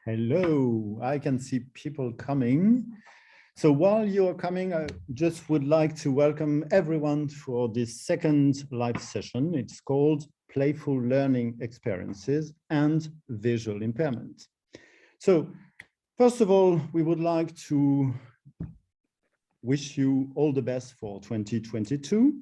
Hello, I can see people coming. So while you're coming, I just would like to welcome everyone for this second live session. It's called Playful Learning Experiences and Visual Impairment. So first of all, we would like to wish you all the best for 2022.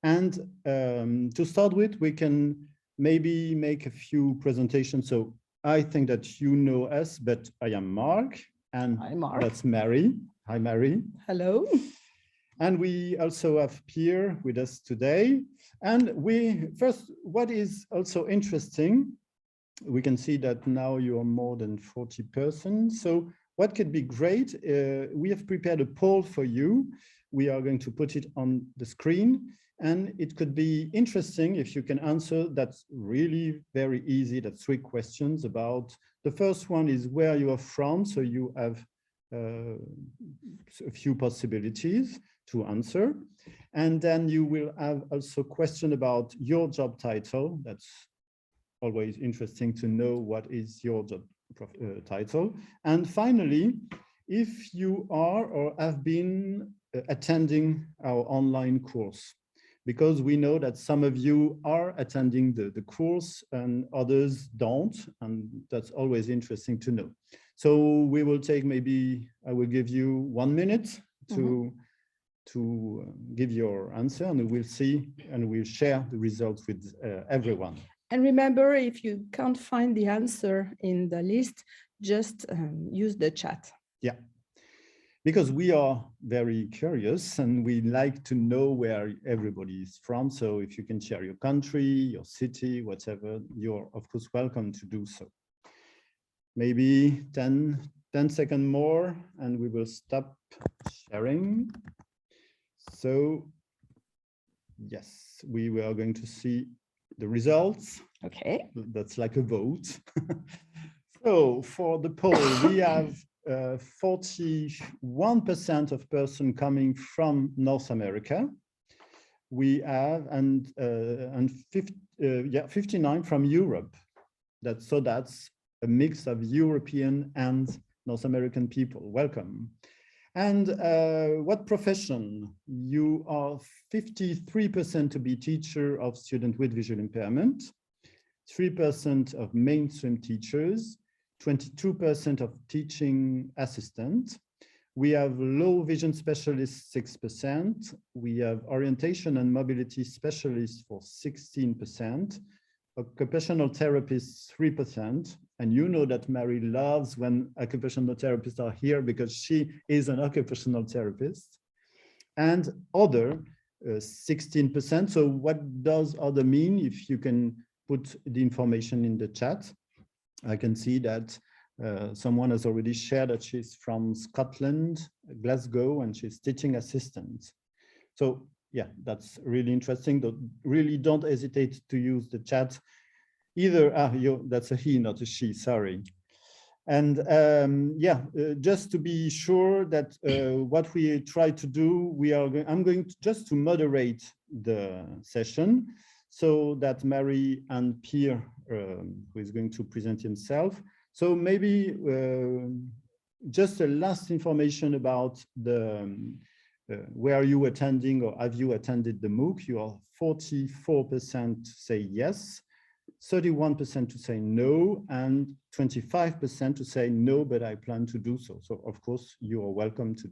And to start with, we can maybe make a few presentations. So I think that you know us, but I am Mark, and hi, Mark. That's Mary. Hi, Mary. Hello. And we also have Pierre with us today. And what is also interesting, we can see that now you are more than 40 persons. So what could be great, we have prepared a poll for you. We are going to put it on the screen. And it could be interesting if you can answer. That's really very easy. That's 3 questions about. The first one is where you are from. So you have a few possibilities to answer. And then you will have also a question about your job title. That's always interesting to know what is your job title. And finally, if you are or have been attending our online course, because we know that some of you are attending the course and others don't, and that's always interesting to know. So we will take I will give you 1 minute to give your answer, and we'll see and we'll share the results with everyone. And remember, if you can't find the answer in the list, just use the chat. Yeah. Because we are very curious and we like to know where everybody is from. So if you can share your country, your city, whatever, you're of course welcome to do so. Maybe 10 seconds more and we will stop sharing. So yes, we are going to see the results. Okay. That's like a vote. So for the poll, we have 41% of persons coming from North America. We have 59 from Europe. That's a mix of European and North American people. Welcome. And what profession? You are 53% to be teacher of student with visual impairment, 3% of mainstream teachers, 22% of teaching assistant. We have low vision specialists, 6%. We have orientation and mobility specialists for 16%, occupational therapists, 3%. And you know that Mary loves when occupational therapists are here because she is an occupational therapist. And other, 16%. So what does other mean? If you can put the information in the chat. I can see that someone has already shared that she's from Scotland, Glasgow, and she's teaching assistant. So yeah, that's really interesting. Really don't hesitate to use the chat. Either, that's a he, not a she, sorry. And just to be sure that what we try to do, I'm going to just moderate the session so that Mary and Pierre, who is going to present himself. So maybe just a last information about where you attending or have you attended the MOOC. You are 44% say yes, 31% to say no, and 25% to say no, but I plan to do so. So of course you are welcome to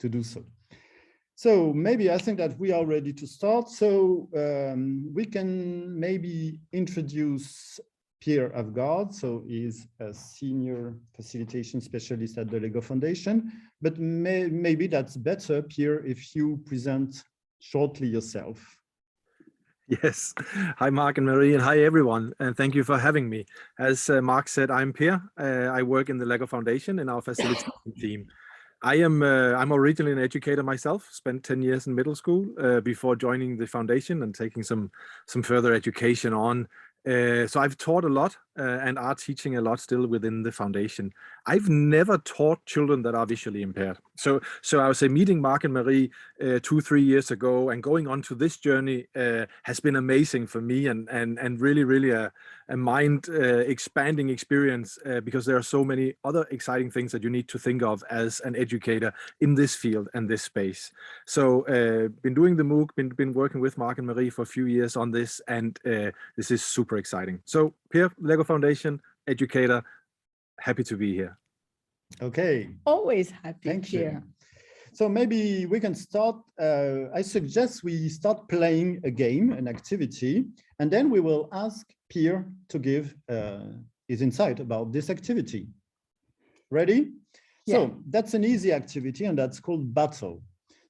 do so. So maybe I think that we are ready to start. So we can maybe introduce Pierre Avgard. So he's a senior facilitation specialist at the Lego Foundation, but maybe that's better, Pierre, if you present shortly yourself. Yes. Hi, Mark and Marie, and hi, everyone. And thank you for having me. As Mark said, I'm Pierre. I work in the Lego Foundation in our facilitation team. I'm originally an educator myself, spent 10 years in middle school before joining the foundation and taking some further education on. So I've taught a lot and are teaching a lot still within the foundation. I've never taught children that are visually impaired. So I would say meeting Mark and Marie 2-3 years ago and going on to this journey has been amazing for me, and really a mind expanding experience, because there are so many other exciting things that you need to think of as an educator in this field and this space. So been doing the MOOC, been working with Mark and Marie for a few years on this, and this is super exciting. So Per, LEGO Foundation, educator, happy to be here. Okay. Always happy Thank here. you. So maybe we can start. I suggest we start playing a game, an activity, and then we will ask Pierre to give his insight about this activity. Ready? Yeah. So that's an easy activity, and that's called battle.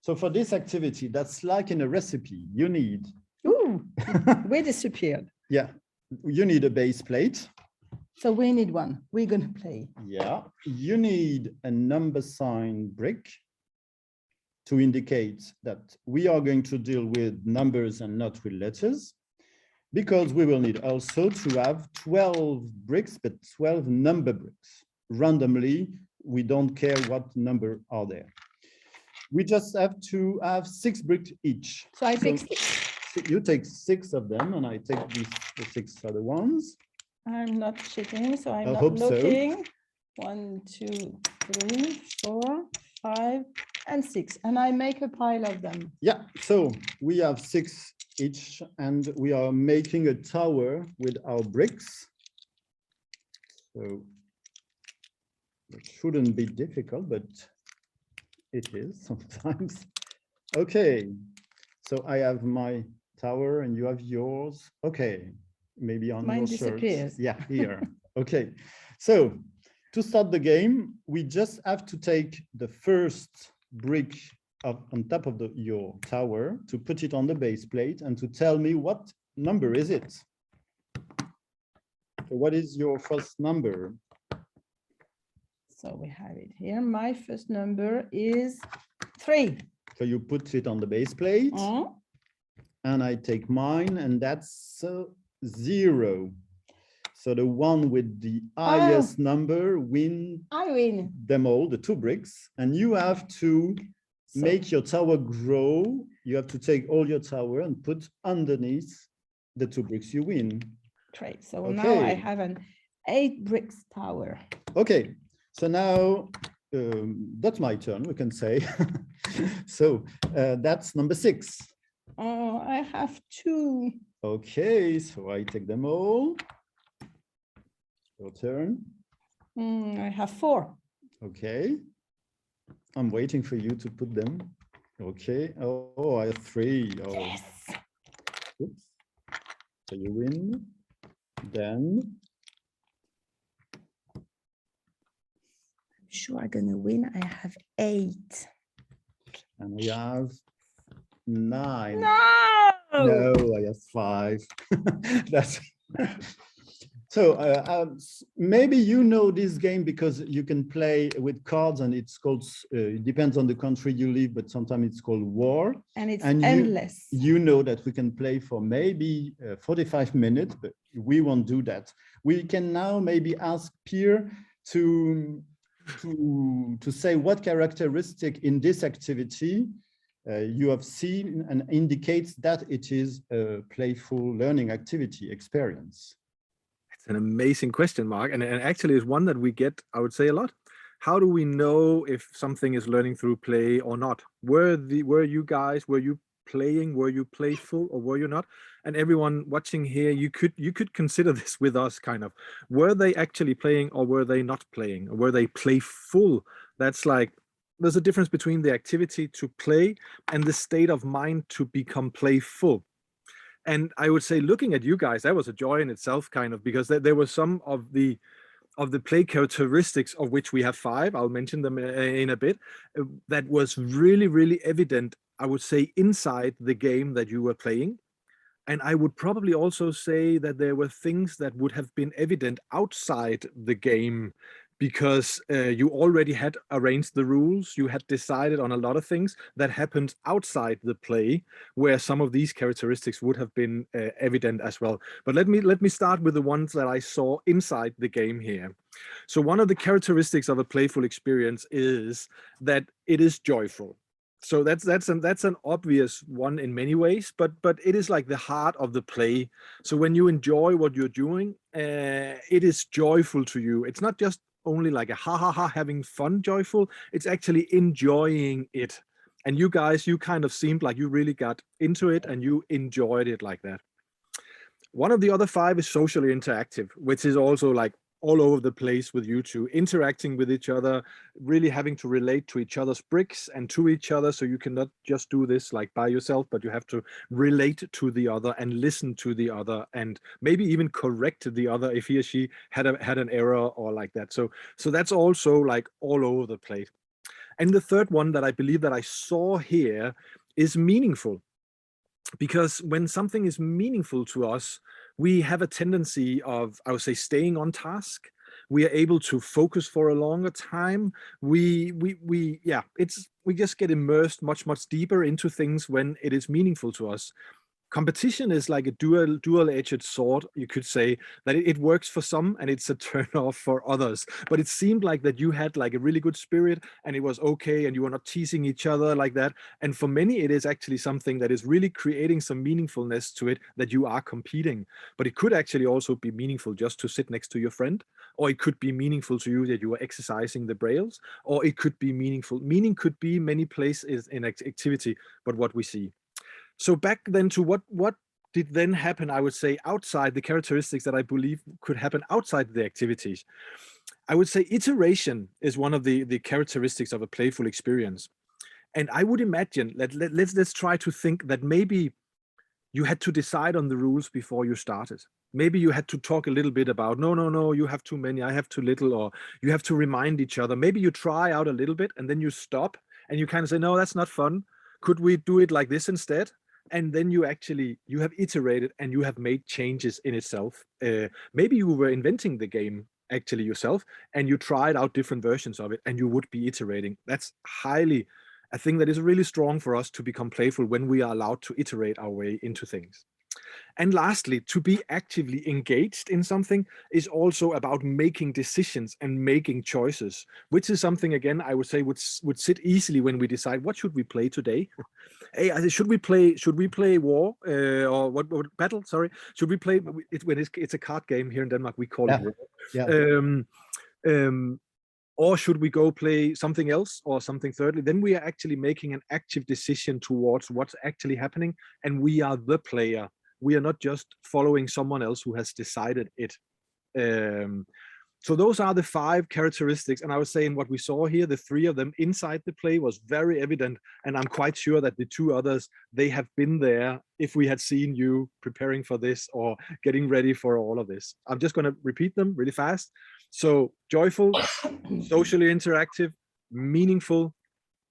So for this activity, that's like in a recipe. You need. Ooh, we disappeared. Yeah, you need a base plate. So we need one. We're going to play. Yeah, you need a number sign brick to indicate that we are going to deal with numbers and not with letters, because we will need also to have 12 bricks, but 12 number bricks. Randomly, we don't care what number are there. We just have to have 6 bricks each. So I pick 6. You take 6 of them, and I take the 6 other ones. I'm not checking, so I'm I not hope so. looking. 1, 2, 3, 4, 5, and 6. And I make a pile of them. Yeah, so we have 6 each, and we are making a tower with our bricks. So it shouldn't be difficult, but it is sometimes. Okay, so I have my tower and you have yours. Okay, maybe on Mine your disappears. shirt. Yeah, here. Okay, so to start the game, we just have to take the first brick on top of your tower, to put it on the base plate and to tell me what number is it. So what is your first number? So we have it here. My first number is 3. So you put it on the base plate, and I take mine, and that's 0. So the one with the highest number win. I win. Them all, the 2 bricks, and you have to make your tower grow. You have to take all your tower and put underneath the 2 bricks you win. Great. So now I have an 8 bricks tower. Okay, so now that's my turn, we can say. So that's number 6. Oh, I have 2. Okay, so I take them all. Your turn. I have 4. Okay. I'm waiting for you to put them. Okay. Oh, I have 3. Oh. Yes. Oops. So you win. Then. I'm sure I'm gonna win. I have 8. And I have 9. No. No, I have 5. That's. So maybe you know this game because you can play with cards, and it's called, it depends on the country you live, but sometimes it's called War. And it's endless. You know that we can play for maybe 45 minutes, but we won't do that. We can now maybe ask Pierre to say what characteristic in this activity you have seen and indicates that it is a playful learning activity experience. It's an amazing question, Mark, and actually is one that we get, I would say, a lot. How do we know if something is learning through play or not? Were you playing? Were you playful, or were you not? And everyone watching here, you could consider this with us, kind of. Were they actually playing, or were they not playing? Or were they playful? That's like, there's a difference between the activity to play and the state of mind to become playful. And I would say, looking at you guys, that was a joy in itself, kind of, because there were some of the play characteristics, of which we have 5, I'll mention them in a bit, that was really, really evident, I would say, inside the game that you were playing. And I would probably also say that there were things that would have been evident outside the game, because you already had arranged the rules, you had decided on a lot of things that happened outside the play, where some of these characteristics would have been evident as well. But let me start with the ones that I saw inside the game here. So one of the characteristics of a playful experience is that it is joyful. So that's an obvious one in many ways, but it is like the heart of the play. So when you enjoy what you're doing, it is joyful to you. It's not just only like a ha ha ha having fun joyful, it's actually enjoying it. And you guys, you kind of seemed like you really got into it and you enjoyed it like that. One of the other 5 is socially interactive, which is also like all over the place with you two, interacting with each other, really having to relate to each other's bricks and to each other. So you cannot just do this like by yourself, but you have to relate to the other and listen to the other and maybe even correct the other if he or she had an error or like that. So that's also like all over the place. And the third one that I believe that I saw here is meaningful. Because when something is meaningful to us, we have a tendency of, I would say, staying on task. We are able to focus for a longer time. We just get immersed much deeper into things when it is meaningful to us. Competition is like a dual-edged sword, you could say, that it works for some and it's a turn off for others. But it seemed like that you had like a really good spirit and it was okay and you were not teasing each other like that. And for many, it is actually something that is really creating some meaningfulness to it, that you are competing. But it could actually also be meaningful just to sit next to your friend, or it could be meaningful to you that you are exercising the brails, or it could be meaningful. Meaning could be many places in activity, but what we see. So back then to what did then happen, I would say, outside the characteristics that I believe could happen outside the activities. I would say iteration is one of the characteristics of a playful experience. And I would imagine, let's try to think that maybe you had to decide on the rules before you started. Maybe you had to talk a little bit about, no, you have too many, I have too little, or you have to remind each other. Maybe you try out a little bit and then you stop and you kind of say, no, that's not fun. Could we do it like this instead? And then you have iterated and you have made changes in itself. Maybe you were inventing the game actually yourself and you tried out different versions of it and you would be iterating. That's highly a thing that is really strong for us to become playful when we are allowed to iterate our way into things. And lastly, to be actively engaged in something is also about making decisions and making choices, which is something, again, I would say would sit easily when we decide what should we play today. Hey, should we play war or what battle? Sorry, should we play it when it's a card game here in Denmark? We call it war. Yeah. Or should we go play something else or something thirdly? Then we are actually making an active decision towards what's actually happening, and we are the player. We are not just following someone else who has decided it. So those are the 5 characteristics. And I was saying what we saw here, the 3 of them inside the play was very evident. And I'm quite sure that the 2 others, they have been there if we had seen you preparing for this or getting ready for all of this. I'm just going to repeat them really fast. So joyful, socially interactive, meaningful,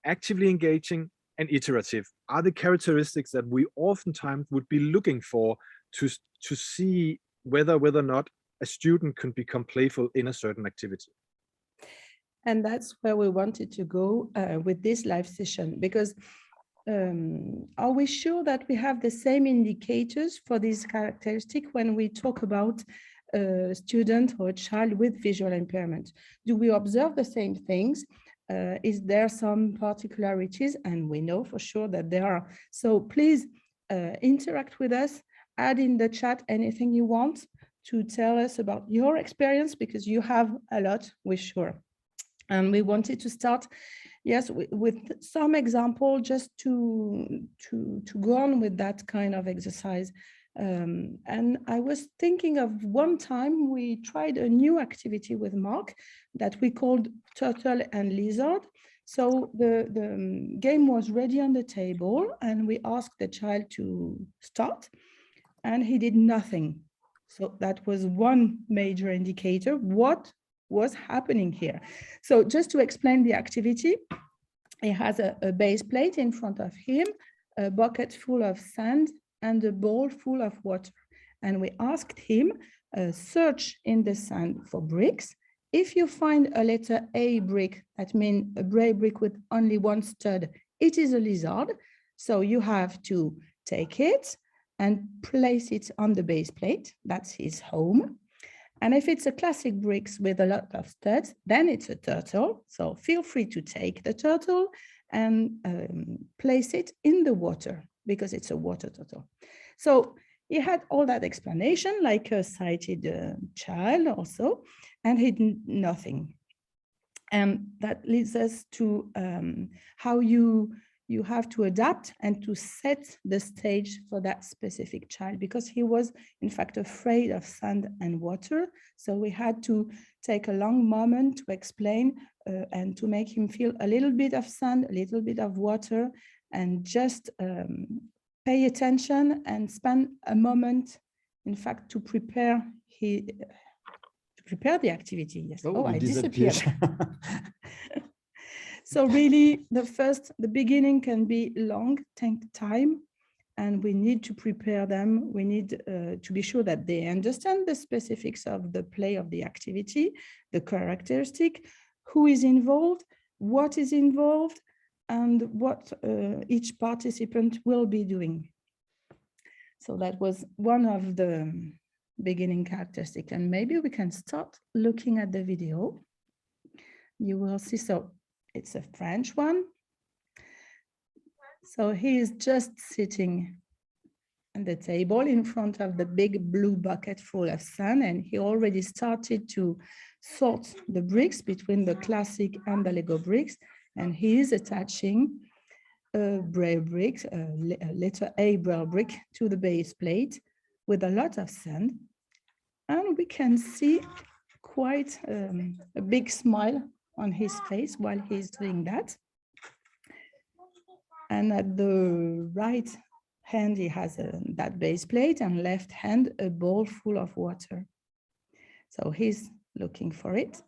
actively engaging, and iterative are the characteristics that we oftentimes would be looking for to see whether or not a student can become playful in a certain activity. And that's where we wanted to go with this live session, because are we sure that we have the same indicators for this characteristic when we talk about a student or a child with visual impairment? Do we observe the same things? Is there some particularities? And we know for sure that there are. So please interact with us, add in the chat anything you want to tell us about your experience, because you have a lot, we're sure. And we wanted to start, yes, with some example just to go on with that kind of exercise. And I was thinking of one time we tried a new activity with Mark that we called Turtle and Lizard. So the game was ready on the table and we asked the child to start and he did nothing. So that was one major indicator. What was happening here? So just to explain the activity, he has a base plate in front of him, a bucket full of sand and a bowl full of water. And we asked him, search in the sand for bricks if you find a letter A brick, that means a gray brick with only one stud, it is a lizard. So you have to take it and place it on the base plate. That's his home. And if it's a classic bricks with a lot of studs, then it's a turtle. So feel free to take the turtle and place it in the water because it's a water turtle. So he had all that explanation like a sighted child also, and he did nothing. And that leads us to how you have to adapt and to set the stage for that specific child, because he was in fact afraid of sand and water. So we had to take a long moment to explain and to make him feel a little bit of sand, a little bit of water, and just pay attention and spend a moment, in fact, to prepare the activity. Yes. Oh, I disappeared. So really, the beginning can be long, take time, and we need to prepare them. We need to be sure that they understand the specifics of the play of the activity, the characteristic, who is involved, what is involved, and what each participant will be doing. So that was one of the beginning characteristics, and maybe we can start looking at the video. You will see, so it's a French one. So he is just sitting at the table in front of the big blue bucket full of sand, and he already started to sort the bricks between the classic and the Lego bricks, and he is attaching a braille brick, a letter A braille brick to the base plate with a lot of sand, and we can see quite a big smile on his face while he's doing that. And at the right hand, he has that base plate, and left hand, a bowl full of water. So he's looking for it.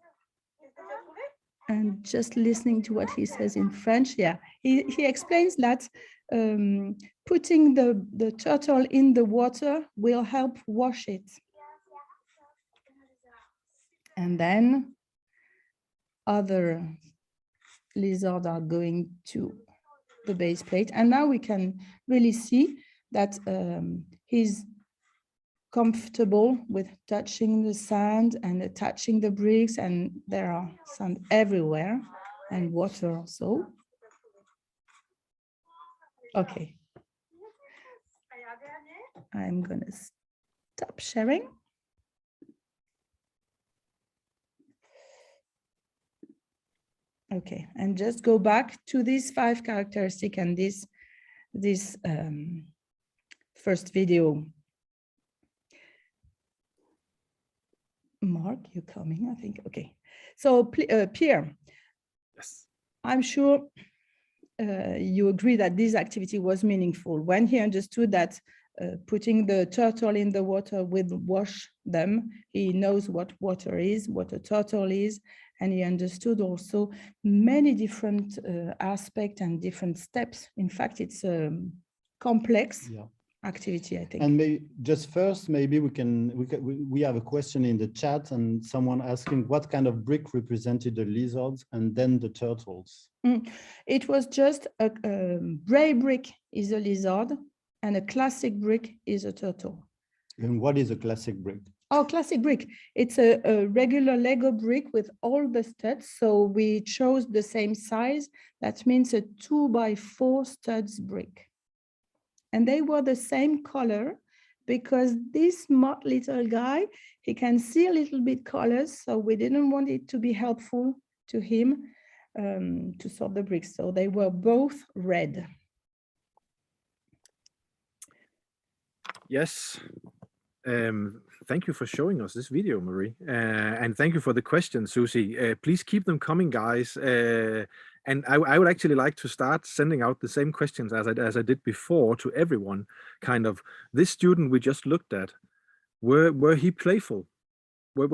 And just listening to what he says in French, yeah, he explains that putting the turtle in the water will help wash it. And then other lizards are going to the base plate. And now we can really see that he's comfortable with touching the sand and touching the bricks, and there are sand everywhere and water also. Okay. I'm gonna stop sharing. Okay, and just go back to these 5 characteristics and this first video. Mark, you coming? I think. Okay. So Pierre, Yes. I'm sure you agree that this activity was meaningful when he understood that putting the turtle in the water will wash them. He knows what water is, what a turtle is, and he understood also many different aspects and different steps. In fact, it's a complex activity, I think. And maybe just first, maybe we have a question in the chat, and someone asking what kind of brick represented the lizards and then the turtles. It was just a gray brick is a lizard, and a classic brick is a turtle. And what is a classic brick? Oh, classic brick. It's a regular Lego brick with all the studs. So we chose the same size. That means a 2x4 studs brick. And they were the same color because this smart little guy, he can see a little bit colors. So we didn't want it to be helpful to him to sort the bricks. So they were both red. Yes. Thank you for showing us this video, Marie. And thank you for the questions, Susie. Please keep them coming, guys. And I would actually like to start sending out the same questions as I did before to everyone. Kind of, this student we just looked at, were he playful? Were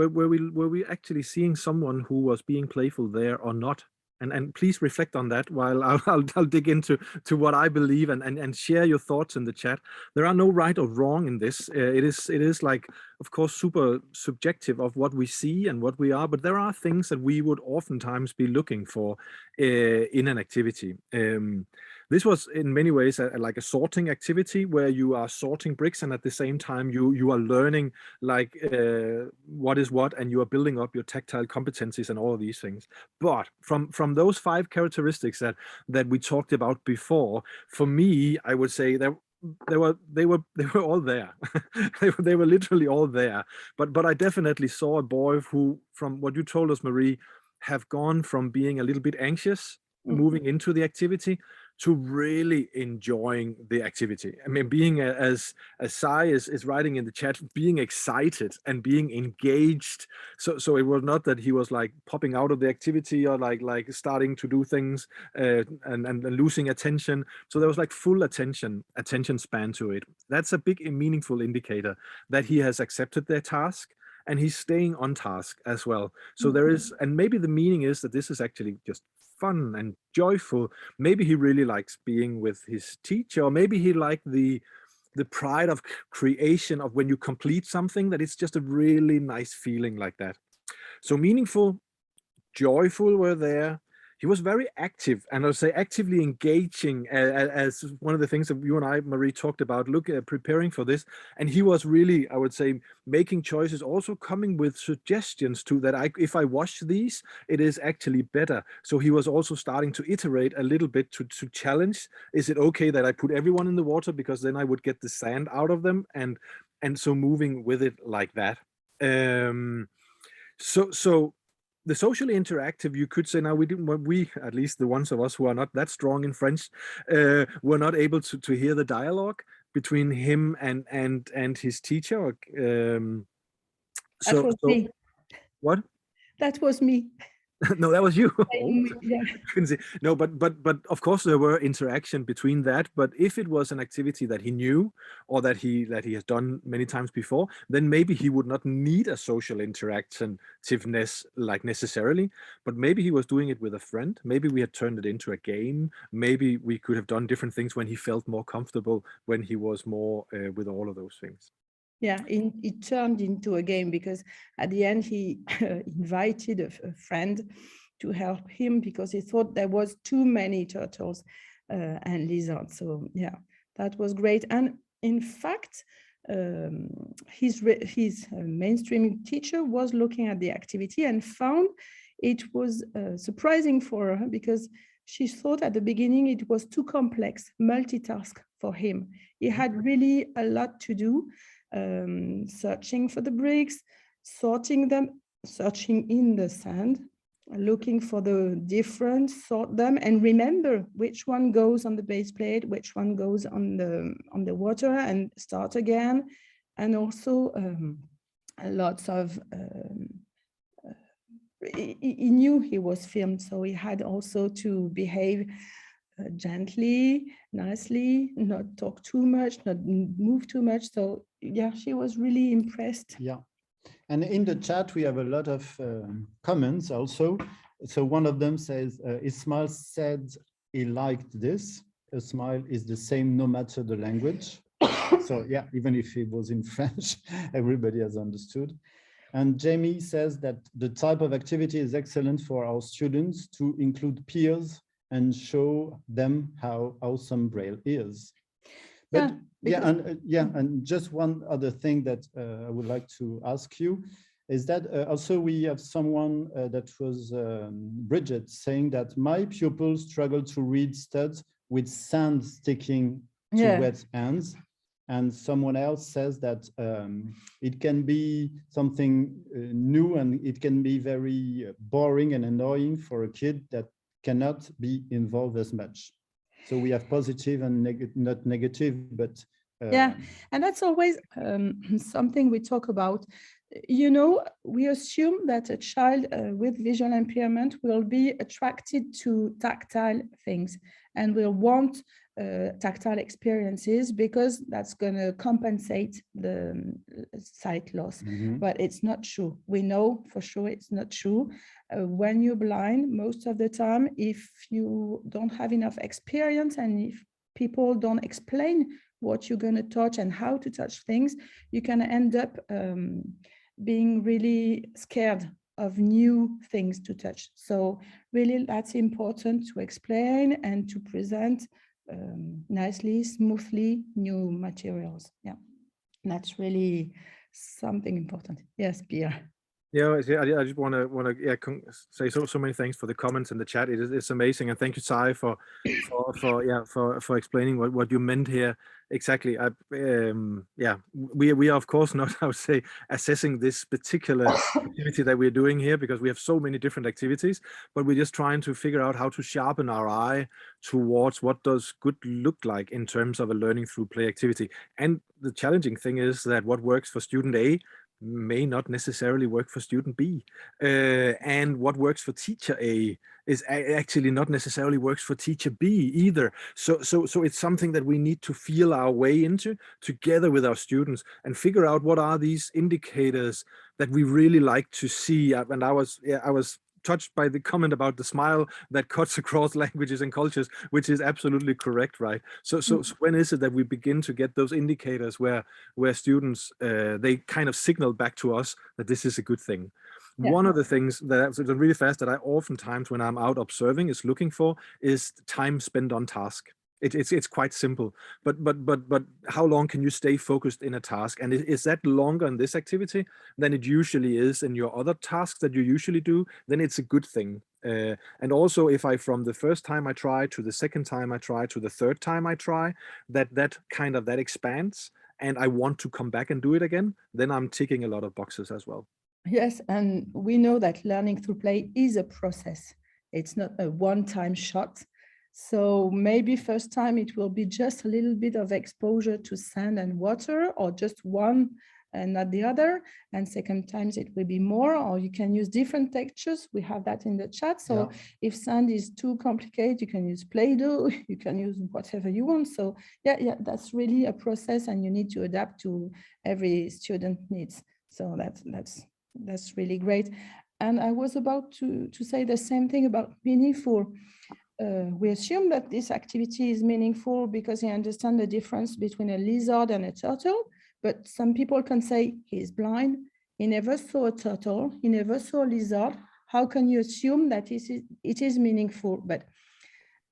we actually seeing someone who was being playful there or not? And please reflect on that while I'll dig into what I believe and share your thoughts in the chat. There are no right or wrong in this. It is like, of course, super subjective of what we see and what we are, but there are things that we would oftentimes be looking for in an activity. This was in many ways like a sorting activity where you are sorting bricks, and at the same time you are learning like what is what, and you are building up your tactile competencies and all of these things. But from those 5 characteristics that we talked about before, for me, I would say they were all there. they were literally all there. But I definitely saw a boy who, from what you told us, Marie, have gone from being a little bit anxious moving into the activity to really enjoying the activity. I mean, being as Sai is writing in the chat, being excited and being engaged. So it was not that he was like popping out of the activity or like starting to do things and losing attention. So there was like full attention span to it. That's a big and meaningful indicator that he has accepted their task. And he's staying on task as well. So there is, and maybe the meaning is that this is actually just fun and joyful. Maybe he really likes being with his teacher, or maybe he liked the pride of creation of when you complete something, that it's just a really nice feeling like that. So meaningful, joyful were there. He was very active, and I would say actively engaging, as one of the things that you and I, Marie, talked about, preparing for this. And he was really, I would say, making choices, also coming with suggestions to that. If I wash these, it is actually better. So he was also starting to iterate a little bit to challenge. Is it okay that I put everyone in the water, because then I would get the sand out of them, and so moving with it like that. So the socially interactive, you could say, now we, at least the ones of us who are not that strong in French, were not able to hear the dialogue between him and his teacher. That was me. What? That was me. No, that was you. Yeah. No, but of course there were interaction between that. But if it was an activity that he knew, or that he has done many times before, then maybe he would not need a social interactiveness like necessarily. But maybe he was doing it with a friend. Maybe we had turned it into a game. Maybe we could have done different things when he felt more comfortable, when he was more with all of those things. Yeah, it turned into a game, because at the end he invited a friend to help him, because he thought there was too many turtles and lizards. So yeah, that was great. And in fact, his mainstream teacher was looking at the activity and found it was surprising for her, because she thought at the beginning it was too complex, multitask for him. He had really a lot to do. Searching for the bricks, sorting them, searching in the sand, looking for the difference, sort them, and remember which one goes on the base plate, which one goes on the water, and start again. And also lots of he knew he was filmed, so he had also to behave gently, nicely, not talk too much, not move too much. So yeah, she was really impressed. Yeah, and in the chat we have a lot of comments also. So one of them says, Ismail said he liked this. A smile is the same no matter the language. So yeah, even if it was in French, everybody has understood. And Jamie says that the type of activity is excellent for our students to include peers and show them how awesome Braille is. But and just one other thing that I would like to ask you is that also we have someone that was Bridget saying that my pupils struggle to read studs with sand sticking to wet ends. And someone else says that it can be something new, and it can be very boring and annoying for a kid that cannot be involved as much. So we have positive and not negative, but yeah, and that's always something we talk about. You know, we assume that a child with visual impairment will be attracted to tactile things and will want tactile experiences because that's going to compensate the sight loss. But it's not true. We know for sure it's not true. When you're blind, most of the time, if you don't have enough experience and if people don't explain what you're going to touch and how to touch things, you can end up being really scared of new things to touch. So really that's important to explain and to present nicely, smoothly new materials. Yeah, that's really something important. Yes, Pierre. Yeah, I just want to say so many thanks for the comments in the chat. It's amazing, and thank you, Sai, for explaining what you meant here exactly. We are of course not, I would say, assessing this particular activity that we're doing here because we have so many different activities, but we're just trying to figure out how to sharpen our eye towards what does good look like in terms of a learning through play activity. And the challenging thing is that what works for student A may not necessarily work for student B, and what works for teacher A is actually not necessarily works for teacher B either. So it's something that we need to feel our way into together with our students and figure out what are these indicators that we really like to see. And I was touched by the comment about the smile that cuts across languages and cultures, which is absolutely correct, right? So when is it that we begin to get those indicators where students they kind of signal back to us that this is a good thing? Yeah. One of the things that really fast that I oftentimes when I'm out observing is looking for is time spent on task. It's quite simple, but how long can you stay focused in a task? And is that longer in this activity than it usually is in your other tasks that you usually do? Then it's a good thing. And also, if I from the first time I try to the second time I try to the third time I try, that expands, and I want to come back and do it again, then I'm ticking a lot of boxes as well. Yes, and we know that learning through play is a process. It's not a one-time shot. So maybe first time it will be just a little bit of exposure to sand and water, or just one and not the other. And second times it will be more, or you can use different textures. We have that in the chat. So if sand is too complicated, you can use Play-Doh, you can use whatever you want. So yeah, that's really a process, and you need to adapt to every student needs. So that's really great. And I was about to say the same thing about meaningful. We assume that this activity is meaningful because he understands the difference between a lizard and a turtle, but some people can say he's blind, he never saw a turtle, he never saw a lizard. How can you assume that it is meaningful? But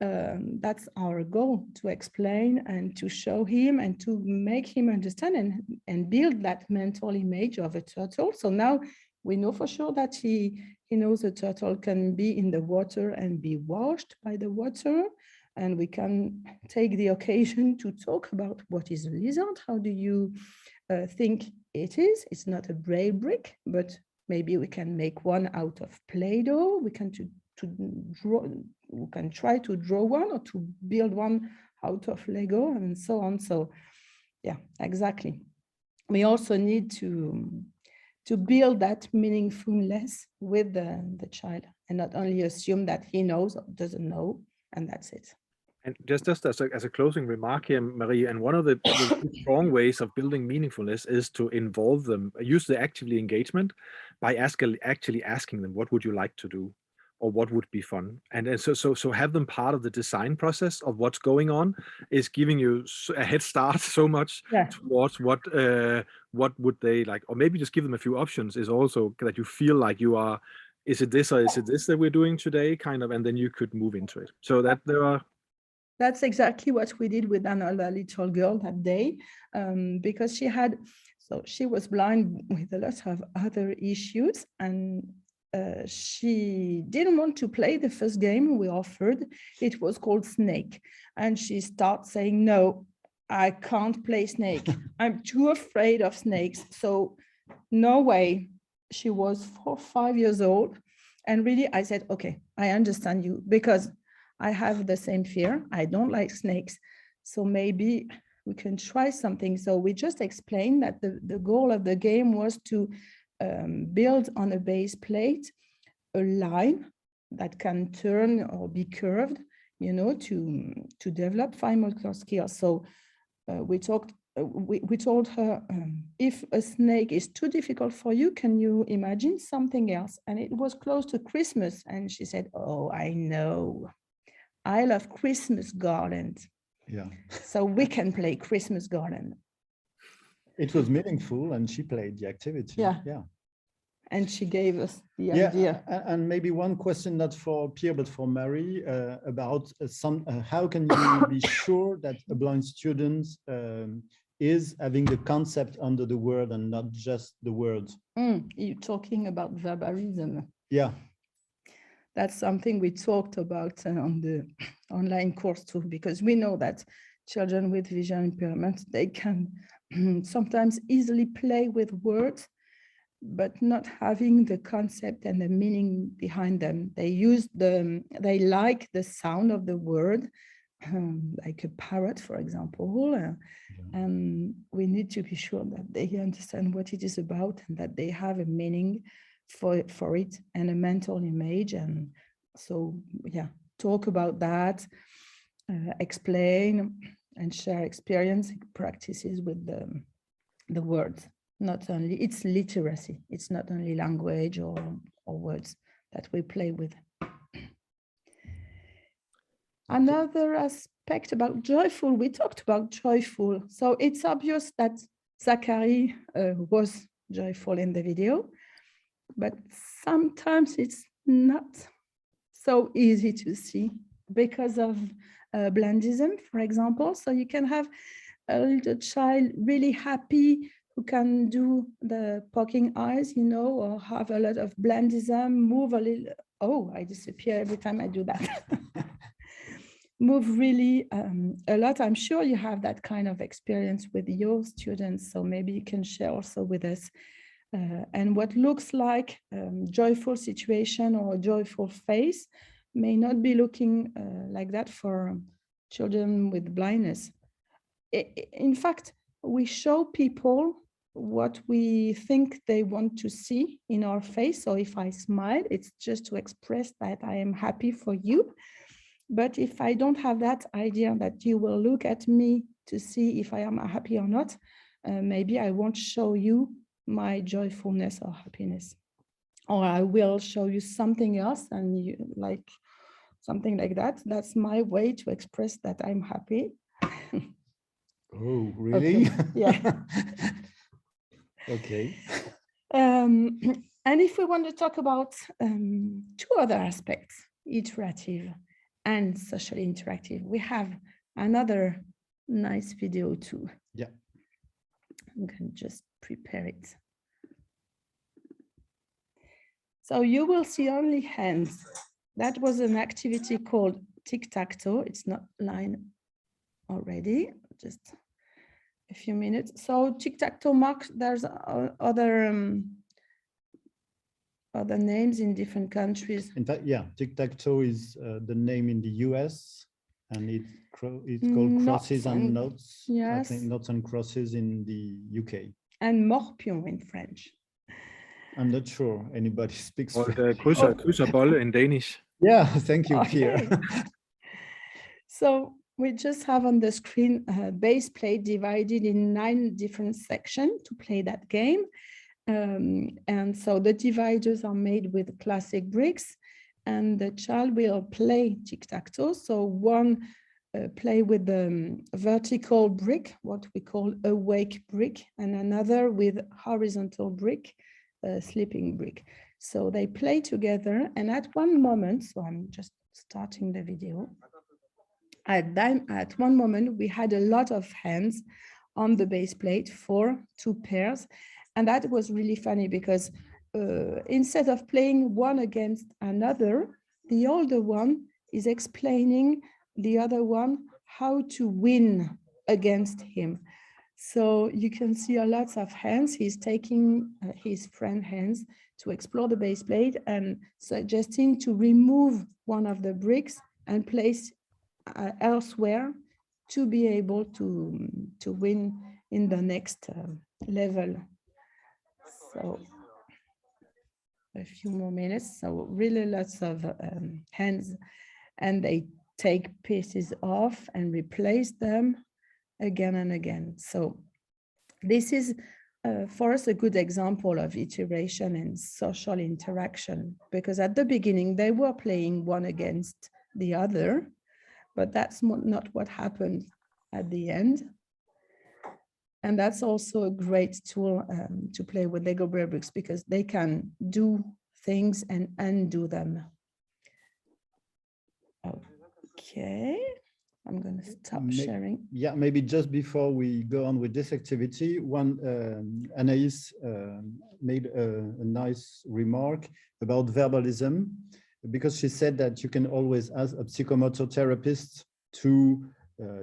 that's our goal, to explain and to show him and to make him understand and build that mental image of a turtle. So now we know for sure that he knows a turtle can be in the water and be washed by the water. And we can take the occasion to talk about what is a lizard. How do you think it is? It's not a braille brick, but maybe we can make one out of Play-Doh. We can we can try to draw one or to build one out of Lego and so on. So yeah, exactly. We also need to build that meaningfulness with the child, and not only assume that he knows or doesn't know, and that's it. And just as a closing remark here, Marie, and one of the strong ways of building meaningfulness is to involve them, use the actively engagement by actually asking them, what would you like to do? Or what would be fun? And so have them part of the design process of what's going on is giving you a head start so much towards what would they like, or maybe just give them a few options is also that you feel like you are, is it this or is it this that we're doing today, kind of, and then you could move into it. So that there are. That's exactly what we did with another little girl that day, because she was blind with a lot of other issues, and she didn't want to play the first game we offered. It was called Snake. And she started saying, no, I can't play Snake. I'm too afraid of snakes. So no way. She was 4 or 5 years old. And really, I said, okay, I understand you, because I have the same fear. I don't like snakes. So maybe we can try something. So we just explained that the goal of the game was to build on a base plate a line that can turn or be curved you know, to develop fine motor skills. So we told her, if a snake is too difficult for you, can you imagine something else? And it was close to Christmas. And she said, oh, I know. I love Christmas gardens. Yeah. So we can play Christmas garden. It was meaningful and she played the activity. Yeah. Yeah. And she gave us the idea. And maybe one question not for Pierre, but for Marie, about how can you be sure that a blind student is having the concept under the word and not just the words? You're talking about verbalism. Yeah. That's something we talked about on the online course too, because we know that children with vision impairment, they can sometimes easily play with words, but not having the concept and the meaning behind them. They like the sound of the word, like a parrot, for example. And we need to be sure that they understand what it is about and that they have a meaning for it and a mental image. And so, yeah, talk about that, explain and share experience practices with the words. Not only, it's literacy, it's not only language or words that we play with. Another aspect about joyful, we talked about joyful. So it's obvious that Zachary was joyful in the video, but sometimes it's not so easy to see because of blindism, for example. So you can have a little child really happy who can do the poking eyes, you know, or have a lot of blindism, move a little. Oh, I disappear every time I do that. Move really a lot. I'm sure you have that kind of experience with your students, so maybe you can share also with us. And what looks like joyful situation or a joyful face may not be looking like that for children with blindness. In fact, we show people what we think they want to see in our face. So if I smile, it's just to express that I am happy for you. But if I don't have that idea that you will look at me to see if I am happy or not, maybe I won't show you my joyfulness or happiness. Or I will show you something else and you like something like that. That's my way to express that I'm happy. Oh, really? Okay. Yeah. Okay. And if we want to talk about two other aspects, iterative and socially interactive, we have another nice video too. Yeah. I'm going to just prepare it. So you will see only hands. That was an activity called tic-tac-toe. It's not line already, just a few minutes. So tic-tac-toe, Mark, there's other names in different countries. In fact, yeah, tic-tac-toe is the name in the US, and it's called crosses and notes. Yes. I think notes and crosses in the UK. And morpion in French. I'm not sure anybody speaks French. Kryds og bolle in Danish. Yeah, thank you, Okay. Pierre. So we just have on the screen a base plate divided in 9 different sections to play that game. And so the dividers are made with classic bricks, and the child will play tic-tac-toe. So one play with the vertical brick, what we call a wake brick, and another with horizontal brick, sleeping brick. So they play together, and at one moment, so I'm just starting the video. At one moment, we had a lot of hands on the base plate for 2 pairs. And that was really funny because instead of playing one against another, the older one is explaining the other one how to win against him. So you can see a lot of hands. He's taking his friend's hands to explore the base plate and suggesting to remove one of the bricks and place elsewhere to be able to win in the next level. So a few more minutes. So really lots of hands, and they take pieces off and replace them again and again. So this is for us a good example of iteration and social interaction, because at the beginning they were playing one against the other, but that's not what happened at the end. And that's also a great tool to play with Lego Braille bricks, because they can do things and undo them. Okay, I'm going to stop sharing. Yeah, maybe just before we go on with this activity, Anaïs made a nice remark about verbalism, because she said that you can always ask a psychomotor therapist to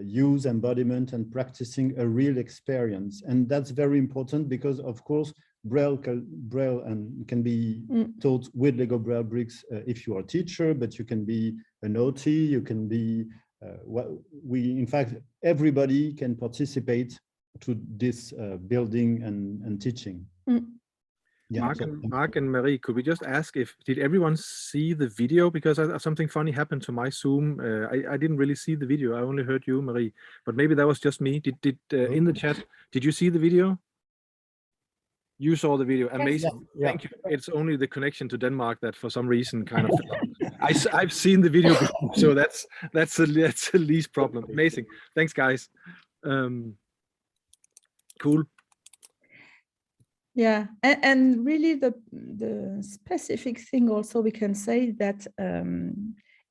use embodiment and practicing a real experience. And that's very important, because of course, Braille can be taught with Lego Braille bricks if you are a teacher, but you can be an OT, you can be, in fact, everybody can participate to this building and teaching. Yeah, Mark and Marie, could we just ask did everyone see the video? Because something funny happened to my Zoom. I didn't really see the video. I only heard you, Marie, but maybe that was just me. In the chat, did you see the video? You saw the video. Amazing. Yeah. Thank you. It's only the connection to Denmark that for some reason kind of I've seen the video before, so that's the least problem. Amazing. Thanks, guys. Cool. Yeah, and really the specific thing also we can say that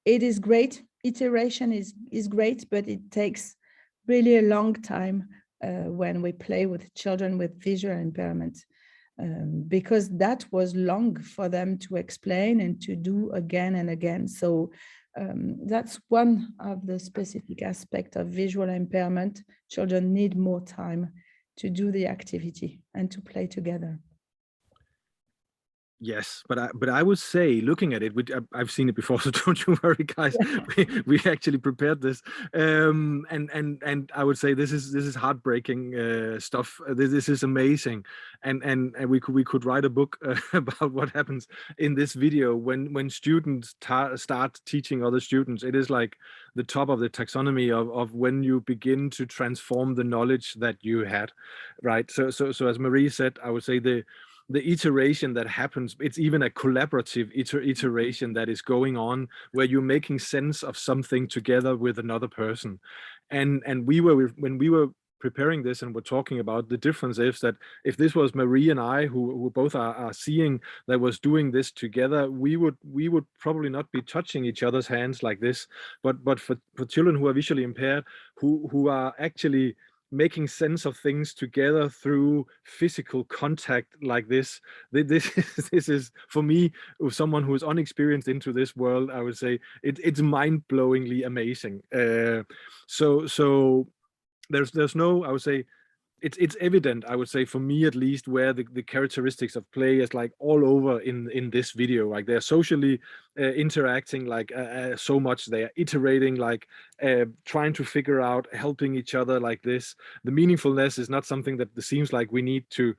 it is great. Iteration is great, but it takes really a long time when we play with children with visual impairment, because that was long for them to explain and to do again and again. So that's one of the specific aspects of visual impairment. Children need more time to do the activity and to play together. Yes, but I would say, looking at it, I've seen it before, so don't you worry, guys. Yeah. We actually prepared this, and I would say this is heartbreaking stuff. This is amazing, and we could write a book about what happens in this video when students start teaching other students. It is like the top of the taxonomy of when you begin to transform the knowledge that you had, right? So as Marie said, I would say the iteration that happens, it's even a collaborative iteration that is going on, where you're making sense of something together with another person. And when we were preparing this and we're talking about, the difference is that if this was Marie and I who both are seeing that was doing this together, we would probably not be touching each other's hands like this. But for children who are visually impaired, who are actually making sense of things together through physical contact like this is for me, with someone who is unexperienced into this world, I would say it's mind-blowingly amazing. So there's no, I would say, it's evident, I would say, for me at least, where the characteristics of play is like all over in this video. Like they're socially interacting like so much. They are iterating, like trying to figure out, helping each other like this. The meaningfulness is not something that it seems like we need to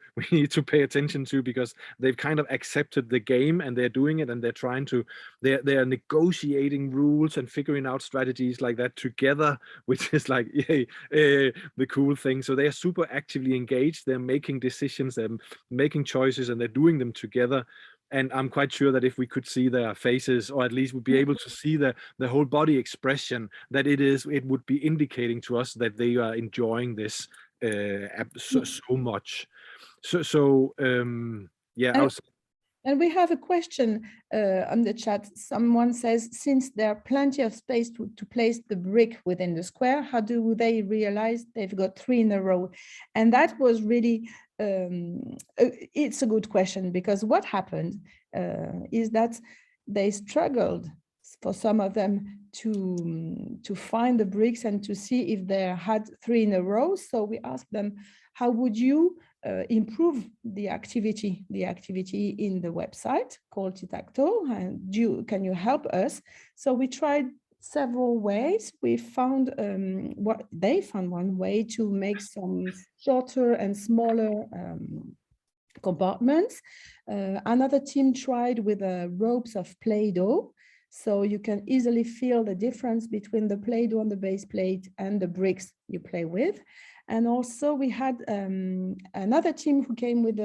pay attention to, because they've kind of accepted the game and they're doing it, and they're negotiating rules and figuring out strategies like that together, which is like the cool thing. So they are super actively engaged. They're making decisions, they're making choices, and they're doing them together. And I'm quite sure that if we could see their faces, or at least would be able to see the whole body expression, that it would be indicating to us that they are enjoying this so much. Yeah. And we have a question on the chat. Someone says, since there are plenty of space to place the brick within the square, how do they realize they've got 3 in a row? And that was really, it's a good question, because what happened is that they struggled, for some of them, to find the bricks and to see if they had 3 in a row. So we asked them, how would you improve the activity in the website called Titacto, and can you help us? So we tried several ways. We found they found one way to make some shorter and smaller compartments. Another team tried with ropes of Play-Doh. So you can easily feel the difference between the Play-Doh on the base plate and the bricks you play with. And also we had another team who came with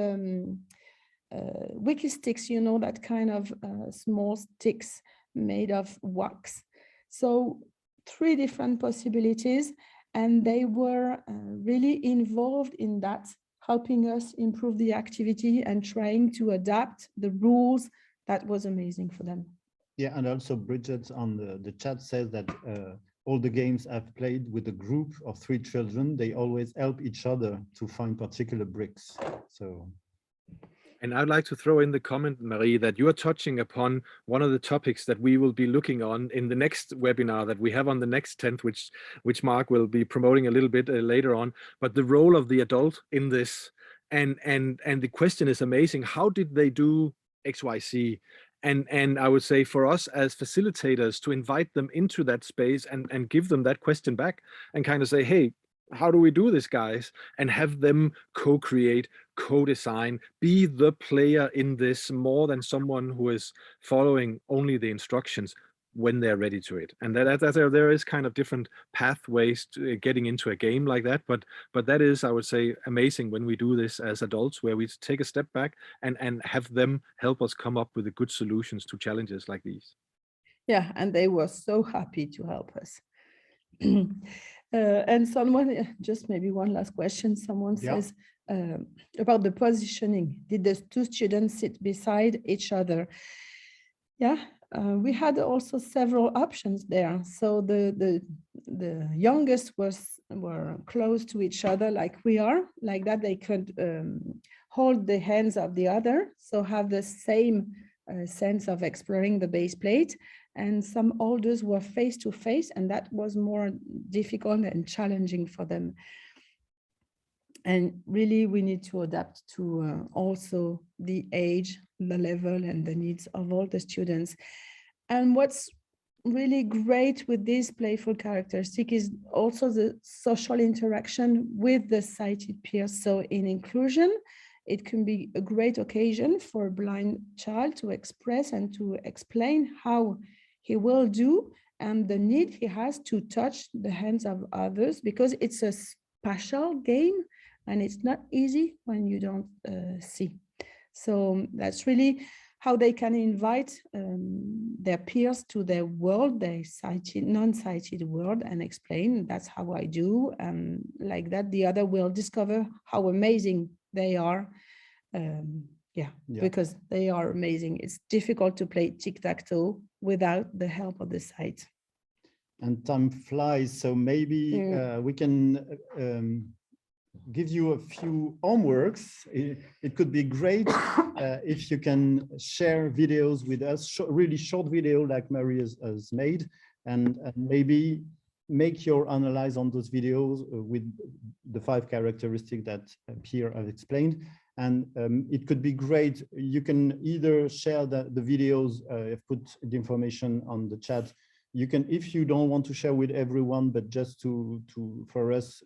wiki sticks, you know, that kind of small sticks made of wax. So 3 different possibilities, and they were really involved in that, helping us improve the activity and trying to adapt the rules. That was amazing for them. Yeah, and also Bridget on the chat says that all the games I've played with a group of 3 children, they always help each other to find particular bricks. So. And I'd like to throw in the comment, Marie, that you are touching upon one of the topics that we will be looking on in the next webinar that we have on the next 10th, which Mark will be promoting a little bit later on. But the role of the adult in this, and the question is amazing. How did they do XYZ? And I would say for us as facilitators to invite them into that space and give them that question back and kind of say, hey, how do we do this, guys? And have them co-create, co-design, be the player in this more than someone who is following only the instructions when they're ready to it. And that there is kind of different pathways to getting into a game like that. But that is, I would say, amazing when we do this as adults, where we take a step back and have them help us come up with the good solutions to challenges like these. Yeah, and they were so happy to help us. And someone, just maybe one last question, someone says about the positioning. Did the 2 students sit beside each other? Yeah, we had also several options there. So the youngest were close to each other like we are, like that they could hold the hands of the other, so have the same sense of exploring the base plate. And some olders were face to face, and that was more difficult and challenging for them. And really, we need to adapt to also the age, the level, and the needs of all the students. And what's really great with this playful characteristic is also the social interaction with the sighted peers. So in inclusion, it can be a great occasion for a blind child to express and to explain how he will do and the need he has to touch the hands of others, because it's a spatial game and it's not easy when you don't see. So that's really how they can invite their peers to their world, their sighted, non-sighted world, and explain, that's how I do. And like that, the other will discover how amazing they are. Because they are amazing. It's difficult to play tic-tac-toe without the help of the sight. And time flies, so maybe we can give you a few homeworks. It could be great if you can share videos with us, really short video like Marie has made, and maybe make your analyze on those videos with the 5 characteristics that Pierre has explained. And it could be great. You can either share the videos, I've put the information on the chat. You can, if you don't want to share with everyone, but just for us,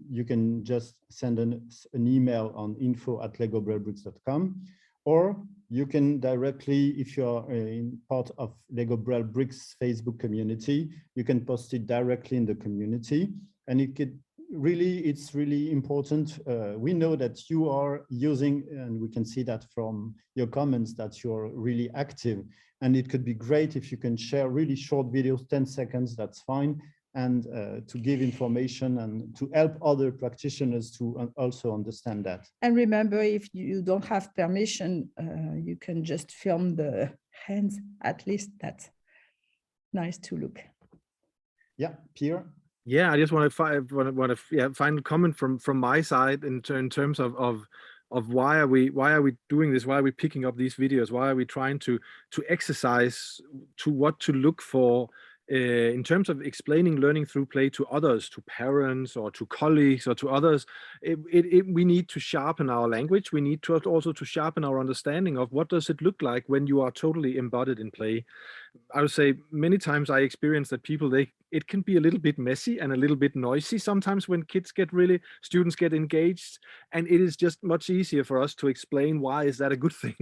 you can just send an email on info@legobraillebricks.com, or you can directly, if you're in part of Lego Braille Bricks Facebook community, you can post it directly in the community. And it could really, it's really important. We know that you are using, and we can see that from your comments, that you're really active. And it could be great if you can share really short videos, 10 seconds, that's fine. And to give information and to help other practitioners to also understand that. And remember, if you don't have permission, you can just film the hands, at least that's nice to look. Yeah, Pierre? Yeah, I just want to find a comment from my side in terms of why are we doing this? Why are we picking up these videos? Why are we trying to exercise to what to look for in terms of explaining learning through play to others, to parents or to colleagues or to others? We need to sharpen our language. We need to also to sharpen our understanding of what does it look like when you are totally embodied in play. I would say many times I experience that people, it can be a little bit messy and a little bit noisy sometimes when students get engaged, and it is just much easier for us to explain why is that a good thing.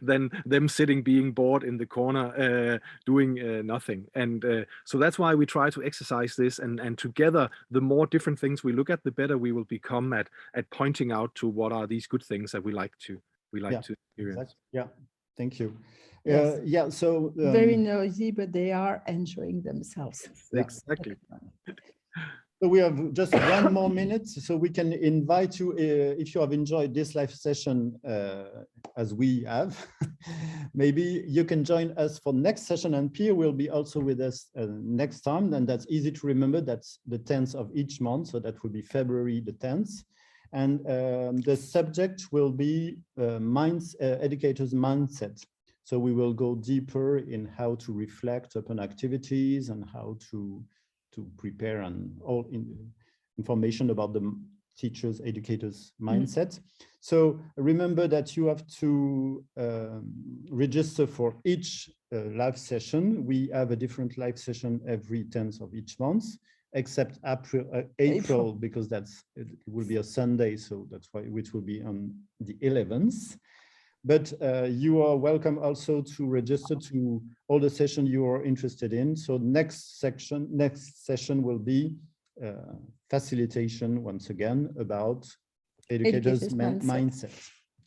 than them sitting being bored in the corner doing nothing. And so that's why we try to exercise this, and together, the more different things we look at, the better we will become at pointing out to what are these good things that we like to experience. Exactly. Yeah, thank you. Yes. Yeah, so Very noisy, but they are enjoying themselves. Exactly. so we have just 1 more minute, so we can invite you, if you have enjoyed this live session as we have, maybe you can join us for next session, and Pierre will be also with us next time, and that's easy to remember. That's the 10th of each month, so that will be February the 10th. And the subject will be educators' mindset. So we will go deeper in how to reflect upon activities and how to prepare and all information about the teachers, educators' mindset. So remember that you have to register for each live session. We have a different live session every 10th of each month, except April, because it will be a Sunday, so that's why, which will be on the 11th. But you are welcome also to register to all the sessions you are interested in. So next session will be facilitation, once again, about educators' mindset.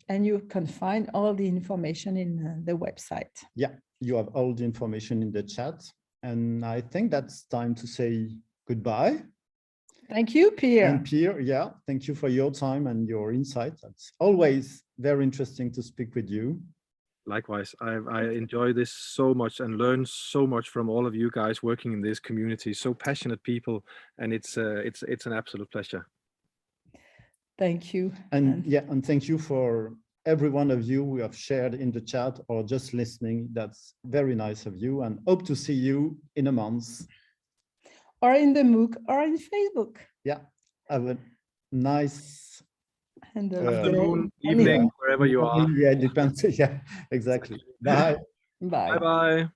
And you can find all the information in the website. Yeah, you have all the information in the chat. And I think that's time to say goodbye. Thank you, Pierre. And Pierre, yeah, thank you for your time and your insight. It's always very interesting to speak with you. Likewise, I enjoy this so much and learn so much from all of you guys working in this community. So passionate people, and it's an absolute pleasure. Thank you. And yeah, and thank you for every one of you who have shared in the chat or just listening. That's very nice of you, and hope to see you in a month. Or in the MOOC or in Facebook. Yeah, have a nice afternoon, evening, wherever you are. Yeah, it depends. Yeah, exactly. Bye. Bye. Bye-bye.